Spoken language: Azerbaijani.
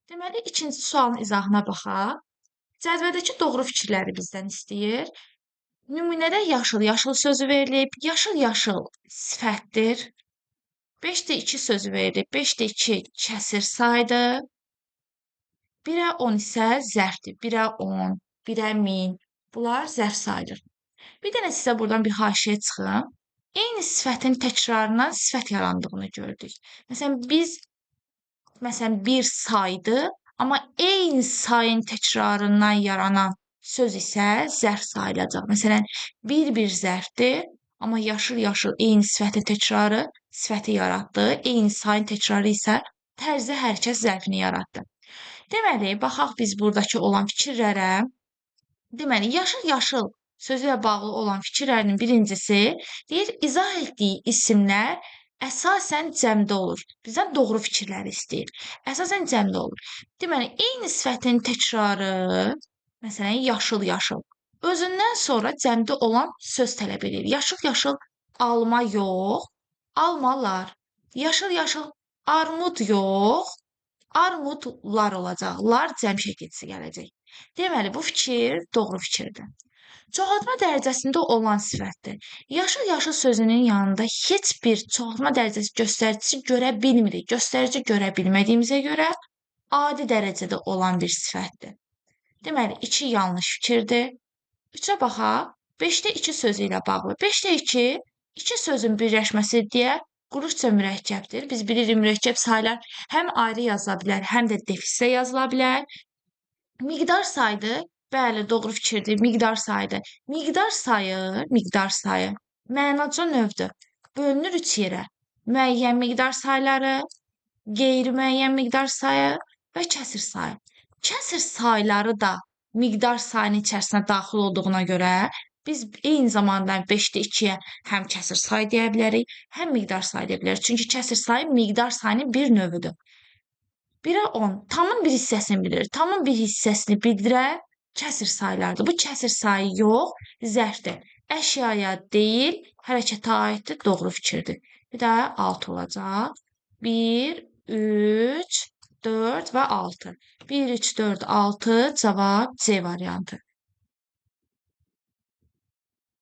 Deməli, ikinci sualın izahına baxaq. Cədvəldəki doğru fikirləri bizdən istəyir. Nümunədə yaşıl sözü verilib. Yaşıl sifətdir. 5-də 2 sözü verilib. 5-də 2 kəsir saydır. 1-ə 10 isə zərfdir. 1-ə 10, 1-ə 1000. Bunlar zərf sayılır. Bir dənə sizə buradan bir haşiyə çıxım. Eyni sifətin təkrarından sifət yarandığını gördük. Məsələn, bir saydı, amma eyni sayın təkrarından yaranan söz isə zərf sayılacaq. Məsələn, bir zərfdir, amma yaşıl eyni sifətin təkrarı sifəti yaratdı. Eyni sayın təkrarı isə tərzi hərəkət zərfini yaratdı. Deməli, baxaq biz buradakı olan fikirlərə. Deməli, yaşıl sözü ilə bağlı olan fikirlərinin birincisi deyir, izah etdiyi isimlər əsasən cəmdə olur. Bizdən doğru fikirləri istəyir. Əsasən cəmdə olur. Deməli, eyni sifətin təkrarı, məsələn, yaşıl, özündən sonra cəmdə olan söz tələb edir. Yaşıl, alma yox, almalar. Yaşıl, armud yox, armudlar olacaq. Lar cəm şəkilçisi gələcək. Deməli, bu fikir doğru fikirdir. Çoxaltma dərəcəsində olan sifətdir. Yaşıl sözünün yanında heç bir çoxaltma dərəcəsi göstəricisi görə bilmirik. Göstərici görə bilmədiyimizə görə adi dərəcədə olan bir sifətdir. Deməli, 2 yanlış fikirdir. 3-ə baxaq. 5-də 2 sözü ilə bağlı. 5-də 2 sözün birləşməsi deyə quruşca mürəkkəbdir. Biz bilirik, mürəkkəb saylar həm ayrı yazıla bilər, həm də defislə yazıla bilər. Miqdar saydı. Bəli, doğru fikirdir. Miqdar saydı. Miqdar sayı mənaca növdür. Bölünür 3 yerə. Müəyyən miqdar sayları, qeyri-müəyyən miqdar sayı və kəsir sayı. Kəsir sayları da miqdar sayının içərisinə daxil olduğuna görə biz eyni zamanda 5-də 2-yə həm kəsir sayı deyə bilərik, həm miqdar sayı deyə bilərik. Çünki kəsir sayı miqdar sayının bir növüdür. 1-ə 10 tamın bir hissəsini bildirir. Tamın bir hissəsini bildirən kəsir saylardır. Bu kəsir sayı yox, zərfdir. Əşyaya deyil, hərəkətə aiddir, doğru fikirdir. Bir də 6 olacaq. 1, 3, 4 və 6. 1, 3, 4, 6 cavab C variantı.